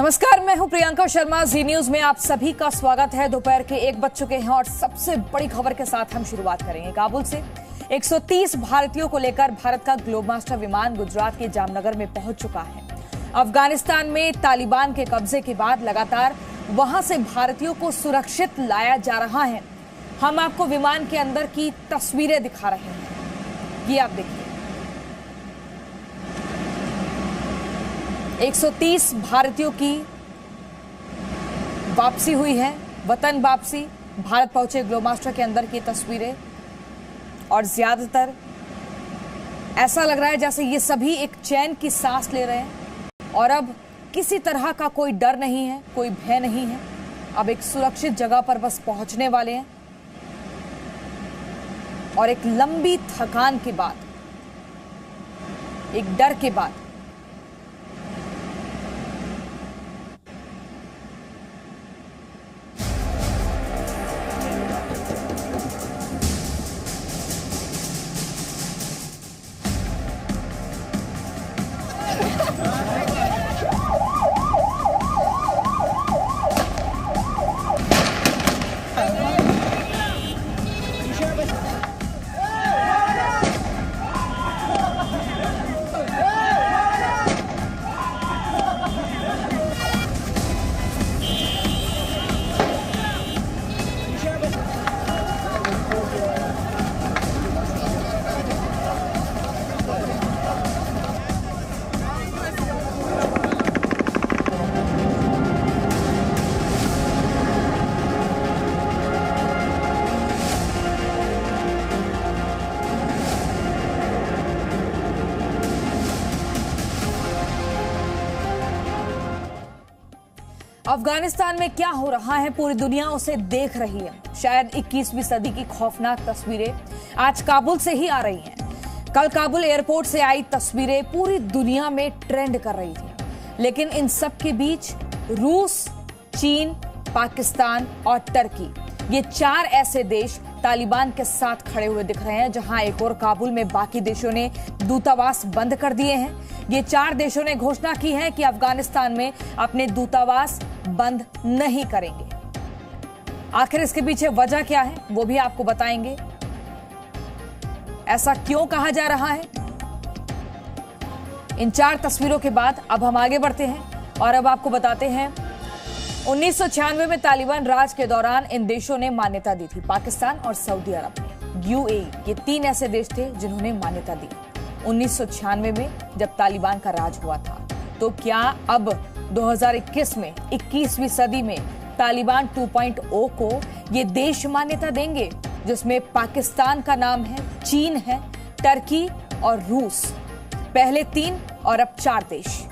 नमस्कार, मैं हूं प्रियंका शर्मा। जी न्यूज में आप सभी का स्वागत है। दोपहर के 1 बज चुके हैं और सबसे बड़ी खबर के साथ हम शुरुआत करेंगे। काबुल से 130 भारतीयों को लेकर भारत का ग्लोबमास्टर विमान गुजरात के जामनगर में पहुंच चुका है। अफगानिस्तान में तालिबान के कब्जे के बाद लगातार वहां से भारतीयों को सुरक्षित लाया जा रहा है। हम आपको विमान के अंदर की तस्वीरें दिखा रहे हैं, ये आप देखिए। 130 भारतीयों की वापसी हुई है, वतन वापसी। भारत पहुंचे ग्लोबमास्टर के अंदर की तस्वीरें, और ज्यादातर ऐसा लग रहा है जैसे ये सभी एक चैन की सांस ले रहे हैं और अब किसी तरह का कोई डर नहीं है, कोई भय नहीं है। अब एक सुरक्षित जगह पर बस पहुंचने वाले हैं और एक लंबी थकान के बाद, एक डर के बाद अफगानिस्तान में क्या हो रहा है, पूरी दुनिया उसे देख रही है। शायद 21वीं सदी की खौफनाक तस्वीरें आज काबुल से ही आ रही हैं। कल काबुल एयरपोर्ट से आई तस्वीरें पूरी दुनिया में ट्रेंड कर रही थी, लेकिन इन सब के बीच रूस, चीन, पाकिस्तान और टर्की, ये 4 ऐसे देश तालिबान के साथ खड़े हुए दिख रहे हैं। जहां एक और काबुल में बाकी देशों ने दूतावास बंद कर दिए हैं। ये 4 देशों ने घोषणा की है कि अफगानिस्तान में अपने दूतावास बंद नहीं करेंगे। आखिर इसके पीछे वजह क्या है, वो भी आपको बताएंगे। ऐसा क्यों कहा जा रहा है? इन 4 तस्वीरों के बाद अब हम आगे बढ़ते हैं और अब आपको बताते हैं 1996 में तालिबान राज के दौरान इन देशों ने मान्यता दी थी। पाकिस्तान और सऊदी अरब ने, यूएई, ये 3 ऐसे देश थे जिन्होंने मान्यता दी 1996 में जब तालिबान का राज हुआ था। तो क्या अब 2021 में 21वीं सदी में तालिबान 2.0 को ये देश मान्यता देंगे, जिसमें पाकिस्तान का नाम है, चीन है, टर्की और रूस। पहले 3 और अब 4 देश।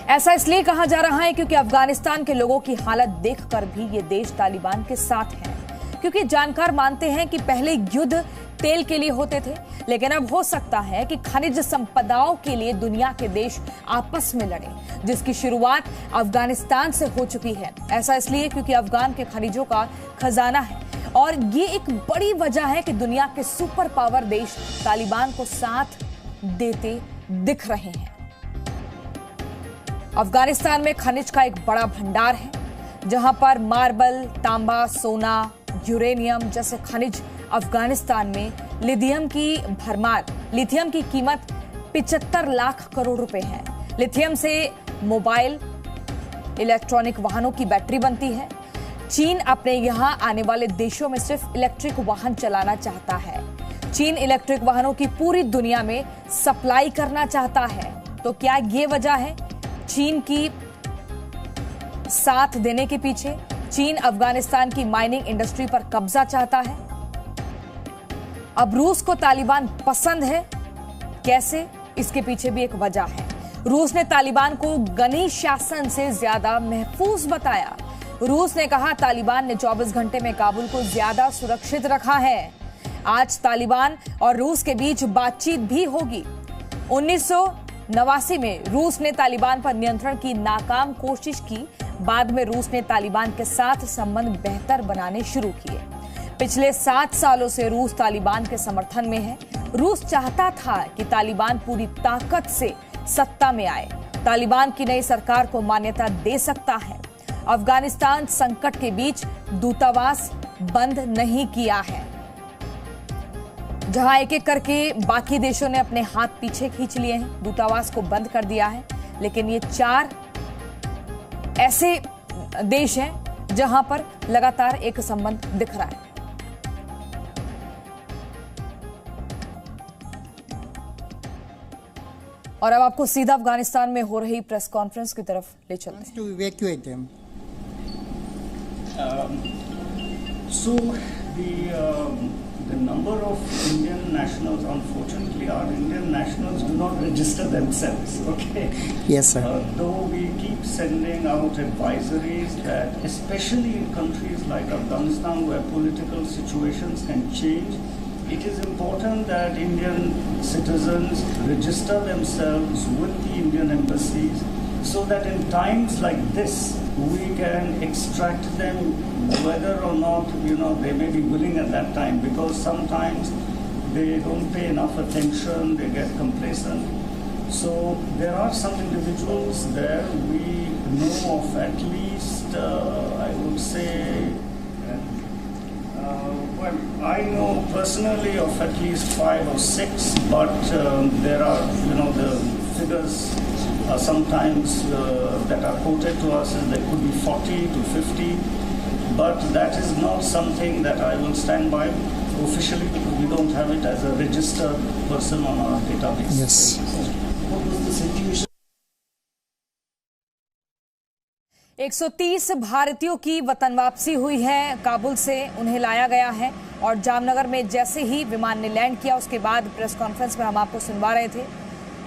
ऐसा इसलिए कहा जा रहा है क्योंकि अफगानिस्तान के लोगों की हालत देखकर भी ये देश तालिबान के साथ हैं। क्योंकि जानकार मानते हैं कि पहले युद्ध तेल के लिए होते थे, लेकिन अब हो सकता है कि खनिज संपदाओं के लिए दुनिया के देश आपस में लड़े, जिसकी शुरुआत अफगानिस्तान से हो चुकी है। ऐसा इसलिए क्योंकि अफगान के खनिजों का खजाना है और ये एक बड़ी वजह है कि दुनिया के सुपर पावर देश तालिबान को साथ देते दिख रहे हैं। अफगानिस्तान में खनिज का एक बड़ा भंडार है, जहां पर मार्बल, तांबा, सोना, यूरेनियम जैसे खनिज अफगानिस्तान में लिथियम की भरमार। लिथियम की कीमत 75 लाख करोड़ रुपए है। लिथियम से मोबाइल, इलेक्ट्रॉनिक वाहनों की बैटरी बनती है। चीन अपने यहां आने वाले देशों में सिर्फ इलेक्ट्रिक वाहन चलाना चाहता है। चीन इलेक्ट्रिक वाहनों की पूरी दुनिया में सप्लाई करना चाहता है। तो क्या ये वजह है चीन की साथ देने के पीछे? चीन अफगानिस्तान की माइनिंग इंडस्ट्री पर कब्जा चाहता है। अब रूस को तालिबान पसंद है, कैसे? इसके पीछे भी एक वजह है। रूस ने तालिबान को गनी शासन से ज्यादा महफूज बताया। रूस ने कहा तालिबान ने 24 घंटे में काबुल को ज्यादा सुरक्षित रखा है। आज तालिबान और रूस के बीच बातचीत भी होगी। 1989 में रूस ने तालिबान पर नियंत्रण की नाकाम कोशिश की। बाद में रूस ने तालिबान के साथ संबंध बेहतर बनाने शुरू किए। पिछले 7 सालों से रूस तालिबान के समर्थन में है। रूस चाहता था कि तालिबान पूरी ताकत से सत्ता में आए, तालिबान की नई सरकार को मान्यता दे सकता है। अफगानिस्तान संकट के बीच दूतावास बंद नहीं किया है। जहां एक एक करके बाकी देशों ने अपने हाथ पीछे खींच लिए हैं, दूतावास को बंद कर दिया है, लेकिन ये 4 ऐसे देश हैं जहां पर लगातार एक संबंध दिख रहा है। और अब आपको सीधा अफगानिस्तान में हो रही प्रेस कॉन्फ्रेंस की तरफ ले चलते हैं। So the number of Indian nationals, unfortunately, our Indian nationals do not register themselves. Okay. Yes, sir. Though we keep sending out advisories that, especially in countries like Afghanistan, where political situations can change, it is important that Indian citizens register themselves with the Indian embassies, so that in times like this, we can extract them, whether or not, they may be willing at that time, because sometimes they don't pay enough attention, they get complacent. So there are some individuals there we know of, at least, I would say, well, I know personally of at least 5 or 6, but there are, the figures sometimes that are quoted to us, and there could be 40 to 50, but that is not something that I will stand by officially, because we don't have it as a registered person on our database. Yes. What was the situation? 130 भारतीयों की वतन वापसी हुई है। काबुल से उन्हें लाया गया है और जामनगर में जैसे ही विमान ने लैंड किया, उसके बाद प्रेस कॉन्फ्रेंस में हम आपको सुनवा रहे थे।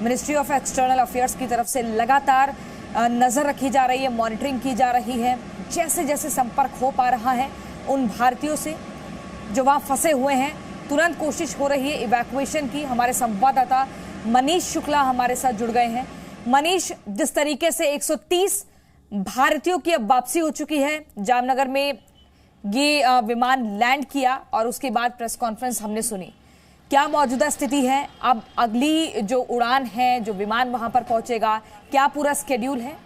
मिनिस्ट्री ऑफ एक्सटर्नल अफेयर्स की तरफ से लगातार नजर रखी जा रही है, मॉनिटरिंग की जा रही है। जैसे जैसे संपर्क हो पा रहा है उन भारतीयों से जो वहां फंसे हुए हैं, तुरंत कोशिश हो रही है इवैक्यूएशन की। हमारे संवाददाता मनीष शुक्ला हमारे साथ जुड़ गए हैं। मनीष, जिस तरीके से 130 भारतीयों की अब वापसी हो चुकी है, जामनगर में ये विमान लैंड किया और उसके बाद प्रेस कॉन्फ्रेंस हमने सुनी, क्या मौजूदा स्थिति है? अब अगली जो उड़ान है, जो विमान वहां पर पहुंचेगा, क्या पूरा स्केड्यूल है?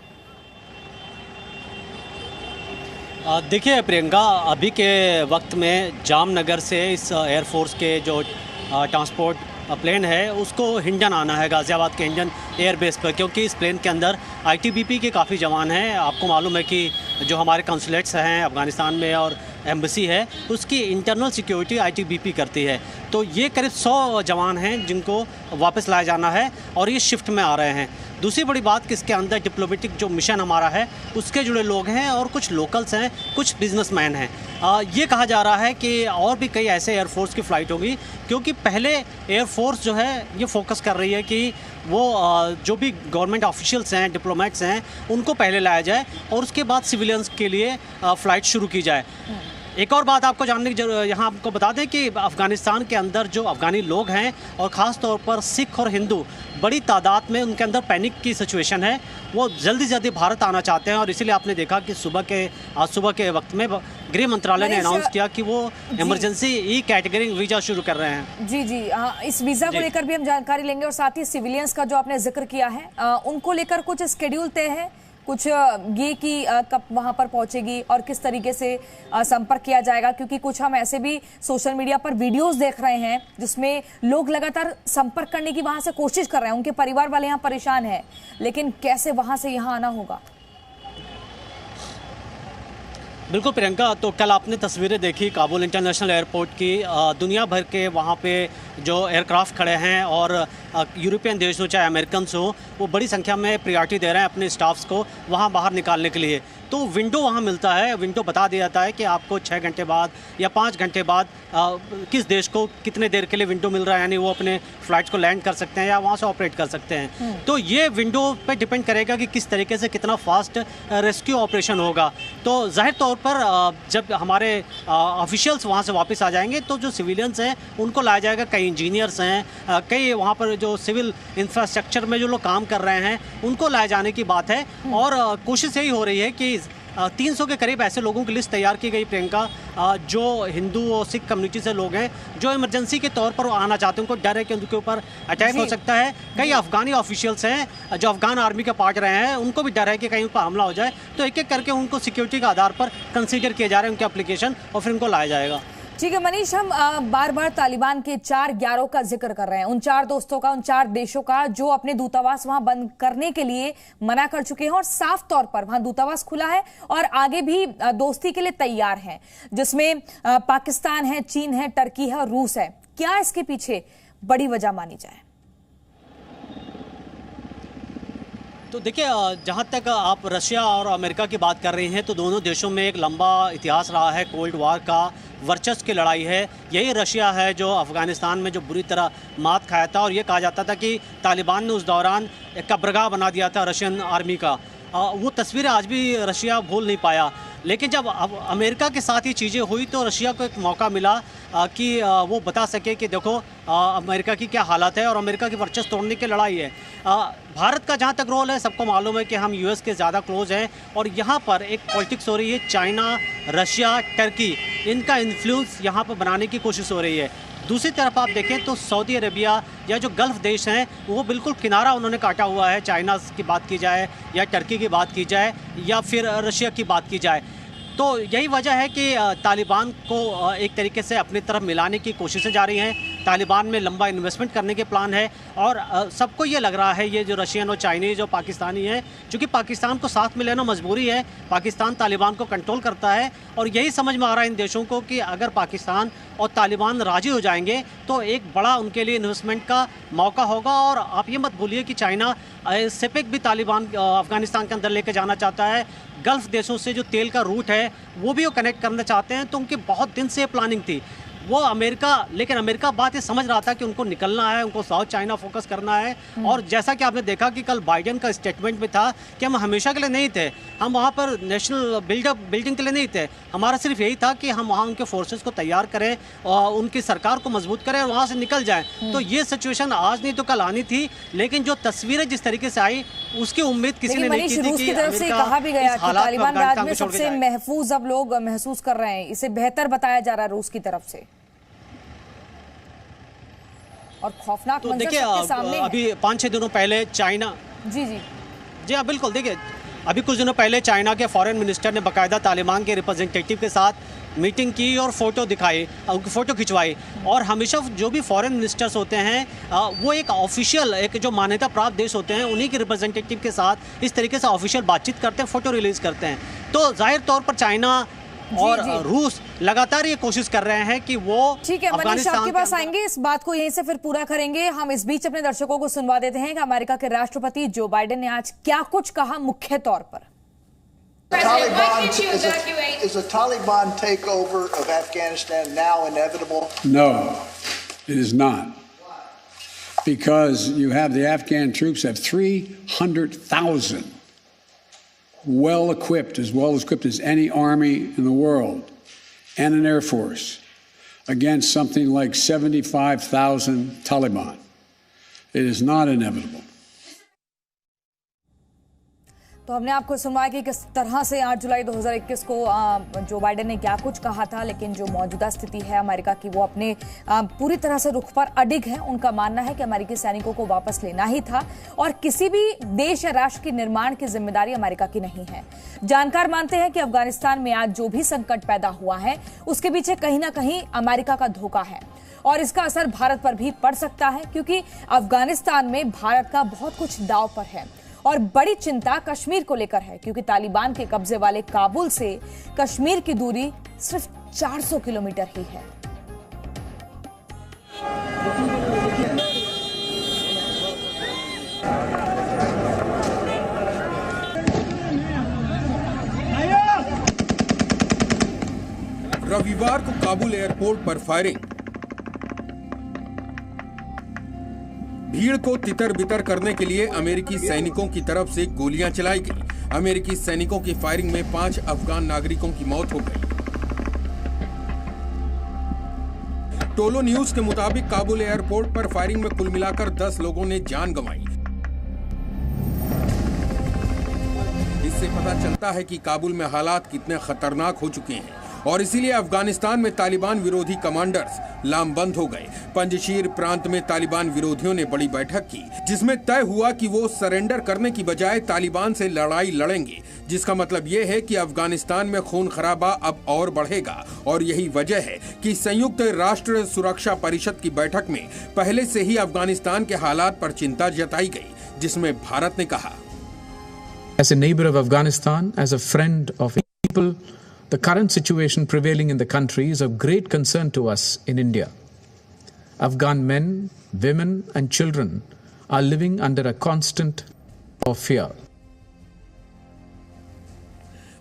देखिए प्रियंका, अभी के वक्त में जामनगर से इस एयरफोर्स के जो ट्रांसपोर्ट प्लेन है उसको हिंडन आना है, गाज़ियाबाद के हिंडन एयरबेस पर, क्योंकि इस प्लेन के अंदर आईटीबीपी के काफ़ी जवान हैं। आपको मालूम है कि जो हमारे कंसुलेट्स हैं अफ़गानिस्तान में और एम्बेसी है, उसकी इंटरनल सिक्योरिटी आईटीबीपी करती है। तो ये करीब 100 जवान हैं जिनको वापस लाया जाना है और ये शिफ्ट में आ रहे हैं। दूसरी बड़ी बात कि इसके अंदर डिप्लोमेटिक जो मिशन हमारा है उसके जुड़े लोग हैं और कुछ लोकल्स हैं, कुछ बिजनेसमैन हैं। ये कहा जा रहा है कि और भी कई ऐसे एयरफोर्स की फ़्लाइट होगी, क्योंकि पहले एयरफोर्स जो है ये फोकस कर रही है कि वो जो भी गवर्नमेंट ऑफिशियल्स हैं, डिप्लोमेट्स हैं, उनको पहले लाया जाए और उसके बाद सिविलियंस के लिए फ़्लाइट शुरू की जाए। एक और बात आपको जानने की यहाँ आपको बता दें कि अफ़गानिस्तान के अंदर जो अफ़गानी लोग हैं और ख़ास तौर पर सिख और हिंदू बड़ी तादाद में, उनके अंदर पैनिक की सिचुएशन है। वो जल्दी से जल्दी भारत आना चाहते हैं और इसीलिए आपने देखा कि आज सुबह के वक्त में गृह मंत्रालय ने अनाउंस किया कि वो इमरजेंसी ई कैटेगरी वीज़ा शुरू कर रहे हैं। जी जी, इस वीज़ा को लेकर भी हम जानकारी लेंगे और साथ ही सिविलियंस का जो आपने जिक्र किया है, उनको लेकर कुछ स्केड्यूल तय है, कुछ ये कि कब वहां पर पहुंचेगी और किस तरीके से संपर्क किया जाएगा, क्योंकि कुछ हम ऐसे भी सोशल मीडिया पर वीडियोस देख रहे हैं जिसमें लोग लगातार संपर्क करने की वहां से कोशिश कर रहे हैं, उनके परिवार वाले यहाँ परेशान हैं, लेकिन कैसे वहां से यहाँ आना होगा? बिल्कुल प्रियंका, तो कल आपने तस्वीरें देखी काबुल इंटरनेशनल एयरपोर्ट की। दुनिया भर के वहाँ पे जो एयरक्राफ्ट खड़े हैं और यूरोपियन देश हो चाहे अमेरिकन हो, वो बड़ी संख्या में प्रायोरिटी दे रहे हैं अपने स्टाफ्स को वहाँ बाहर निकालने के लिए। तो विंडो वहाँ मिलता है, विंडो बता दिया जाता है कि आपको 6 घंटे बाद या 5 घंटे बाद किस देश को कितने देर के लिए विंडो मिल रहा है, यानी वो अपने फ़्लाइट्स को लैंड कर सकते हैं या वहाँ से ऑपरेट कर सकते हैं। तो ये विंडो पे डिपेंड करेगा कि किस तरीके से कितना फास्ट रेस्क्यू ऑपरेशन होगा। तो जाहिर तौर पर जब हमारे ऑफिशियल्स वहाँ से वापस आ जाएंगे तो जो सिविलियंस हैं उनको लाया जाएगा। कई इंजीनियर्स हैं, कई वहाँ पर जो सिविल इंफ्रास्ट्रक्चर में जो लोग काम कर रहे हैं उनको लाए जाने की बात है और कोशिश यही हो रही है कि 300 के करीब ऐसे लोगों की लिस्ट तैयार की गई प्रियंका, जो हिंदू और सिख कम्युनिटी से लोग हैं जो इमरजेंसी के तौर पर आना चाहते हैं। उनको डर है कि उनके ऊपर अटैक हो सकता है। कई अफगानी ऑफिशियल्स हैं जो अफगान आर्मी के पार्ट रहे हैं, उनको भी डर है कि कहीं उन पर हमला हो जाए, तो एक एक करके उनको सिक्योरिटी के आधार पर कंसीडर किए जा रहे हैं उनके एप्लीकेशन, और फिर उनको लाया जाएगा। ठीक है मनीष, हम बार बार तालिबान के 4 11 का जिक्र कर रहे हैं, उन 4 दोस्तों का, उन 4 देशों का जो अपने दूतावास वहां बंद करने के लिए मना कर चुके हैं और साफ तौर पर वहां दूतावास खुला है और आगे भी दोस्ती के लिए तैयार हैं, जिसमें पाकिस्तान है, चीन है, टर्की है और रूस है। क्या इसके पीछे बड़ी वजह मानी जाए? तो देखिए, जहाँ तक आप रशिया और अमेरिका की बात कर रही हैं, तो दोनों देशों में एक लंबा इतिहास रहा है कोल्ड वार का, वर्चस्व की लड़ाई है। यही रशिया है जो अफ़गानिस्तान में जो बुरी तरह मात खाया था, और ये कहा जाता था कि तालिबान ने उस दौरान एक कब्रगाह बना दिया था रशियन आर्मी का। वो तस्वीरें आज भी रशिया भूल नहीं पाया। लेकिन जब अब अमेरिका के साथ ये चीज़ें हुई तो रशिया को एक मौका मिला कि वो बता सके कि देखो अमेरिका की क्या हालत है और अमेरिका की वर्चस्व तोड़ने की लड़ाई है। भारत का जहाँ तक रोल है, सबको मालूम है कि हम यूएस के ज़्यादा क्लोज हैं, और यहाँ पर एक पॉलिटिक्स हो रही है। चाइना, रशिया, टर्की, इनका इन्फ्लुएंस यहाँ पर बनाने की कोशिश हो रही है। दूसरी तरफ आप देखें तो सऊदी अरेबिया या जो गल्फ़ देश हैं, वो बिल्कुल किनारा उन्होंने काटा हुआ है। चाइना की बात की जाए या टर्की की बात की जाए या फिर रशिया की बात की जाए, तो यही वजह है कि तालिबान को एक तरीके से अपनी तरफ मिलाने की कोशिशें जारी हैं। तालिबान में लंबा इन्वेस्टमेंट करने के प्लान है, और सबको ये लग रहा है, ये जो रशियन और चाइनीज़ और पाकिस्तानी हैं, चूँकि पाकिस्तान को साथ में लेना मजबूरी है, पाकिस्तान तालिबान को कंट्रोल करता है, और यही समझ में आ रहा है इन देशों को कि अगर पाकिस्तान और तालिबान राजी हो जाएंगे तो एक बड़ा उनके लिए इन्वेस्टमेंट का मौका होगा। और आप ये मत भूलिए कि चाइना सेपेक भी तालिबान अफ़गानिस्तान के अंदर लेके जाना चाहता है। गल्फ़ देशों से जो तेल का रूट है वो भी वो कनेक्ट करना चाहते हैं, तो उनकी बहुत दिन से प्लानिंग थी वो अमेरिका। लेकिन अमेरिका बात ये समझ रहा था कि उनको निकलना है, उनको साउथ चाइना फोकस करना है। और जैसा कि आपने देखा कि कल बाइडेन का स्टेटमेंट भी था कि हम हमेशा के लिए नहीं थे, हम वहाँ पर नेशनल बिल्डिंग के लिए नहीं थे, हमारा सिर्फ यही था कि हम वहाँ उनके फोर्सेस को तैयार करें और उनकी सरकार को मजबूत करें और वहाँ से निकल जाएं। तो ये सिचुएशन आज नहीं तो कल आनी थी, लेकिन जो तस्वीरें जिस तरीके से आई उसकी उम्मीद किसी ने नहीं की थी। रूस की तरफ से कहा भी गया कि तालिबान राज में सबसे महफूज अब लोग महसूस कर रहे हैं, इसे बेहतर बताया जा रहा है रूस की तरफ से, और खौफनाक तो देखिए अभी 5-6 दिनों पहले चाइना जी हाँ बिल्कुल, देखिए अभी कुछ दिनों पहले चाइना के फॉरेन मिनिस्टर ने बाकायदा तालिबान के रिप्रेजेंटेटिव के साथ मीटिंग की और फ़ोटो दिखाई, उनकी फ़ोटो खिंचवाई। और हमेशा जो भी फॉरेन मिनिस्टर्स होते हैं वो एक ऑफिशियल, एक जो मान्यता प्राप्त देश होते हैं उन्हीं के रिप्रेजेंटेटिव के साथ इस तरीके से ऑफिशियल बातचीत करते हैं, फ़ोटो रिलीज़ करते हैं। तो जाहिर तौर पर चाइना और रूस लगातार ये कोशिश कर रहे हैं कि वो ठीक है मनीष, आपके पास आएंगे, इस बात को यहीं से फिर पूरा करेंगे। हम इस बीच अपने दर्शकों को सुनवा देते हैं कि अमेरिका के राष्ट्रपति जो बाइडेन ने आज क्या कुछ कहा मुख्य तौर पर। Is a Taliban takeover of Afghanistan now inevitable? No, it is not. Because you have the Afghan troops have 300,000 well equipped as any army in the world, and an air force against something like 75,000 Taliban. It is not inevitable. तो हमने आपको सुनवाया कि किस तरह से 8 जुलाई 2021 को Joe Biden ने क्या कुछ कहा था, लेकिन जो मौजूदा स्थिति है अमेरिका की वो अपने पूरी तरह से रुख पर अडिग है। उनका मानना है कि अमेरिकी सैनिकों को वापस लेना ही था और किसी भी देश या राष्ट्र के निर्माण की जिम्मेदारी अमेरिका की नहीं है। जानकार मानते हैं कि अफगानिस्तान में आज जो भी संकट पैदा हुआ है उसके पीछे कहीं ना कहीं अमेरिका का धोखा है, और इसका असर भारत पर भी पड़ सकता है, क्योंकि अफगानिस्तान में भारत का बहुत कुछ दांव पर है। और बड़ी चिंता कश्मीर को लेकर है, क्योंकि तालिबान के कब्जे वाले काबुल से कश्मीर की दूरी सिर्फ 400 किलोमीटर ही है। रविवार को काबुल एयरपोर्ट पर फायरिंग, भीड़ को तितर बितर करने के लिए अमेरिकी सैनिकों की तरफ से गोलियां चलाई गई। अमेरिकी सैनिकों की फायरिंग में 5 अफगान नागरिकों की मौत हो गई। टोलो न्यूज के मुताबिक काबुल एयरपोर्ट पर फायरिंग में कुल मिलाकर 10 लोगों ने जान गंवाई। इससे पता चलता है कि काबुल में हालात कितने खतरनाक हो चुके हैं और इसीलिए अफगानिस्तान में तालिबान विरोधी कमांडर्स लामबंद हो गए। पंजशीर प्रांत में तालिबान विरोधियों ने बड़ी बैठक की जिसमें तय हुआ कि वो सरेंडर करने की बजाय तालिबान से लड़ाई लड़ेंगे, जिसका मतलब ये है कि अफगानिस्तान में खून खराबा अब और बढ़ेगा। और यही वजह है कि संयुक्त राष्ट्र सुरक्षा परिषद की बैठक में पहले से ही अफगानिस्तान के हालात पर चिंता जताई गई, जिसमें भारत ने कहा, As a neighbor of Afghanistan, as a friend of people, the current situation prevailing in the country is of great concern to us in India. Afghan men, women and children are living under a constant of fear.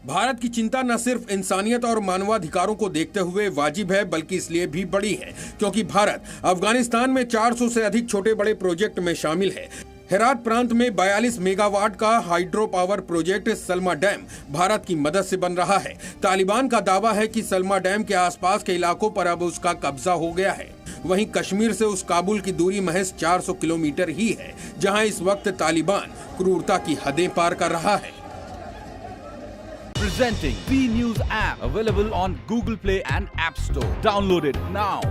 Bharat की चिंता न सिर्फ इंसानियत और मानवाधिकारों को देखते हुए वाजिब है, बल्कि इसलिए भी बड़ी है क्योंकि भारत अफगानिस्तान में 400 से अधिक छोटे बड़े प्रोजेक्ट में शामिल है। हेरात प्रांत में 42 मेगावाट का hydro power project Salma dam Bharat की मदद से बन रहा है। तालिबान का दावा है कि सलमा डैम के आसपास के इलाकों पर अब उसका कब्जा हो गया है। वहीं कश्मीर से उस काबुल की दूरी महज 400 किलोमीटर ही है, जहां इस वक्त तालिबान क्रूरता की हदें पार कर रहा है। Presenting B News app, available on Google Play and App Store. Download it now.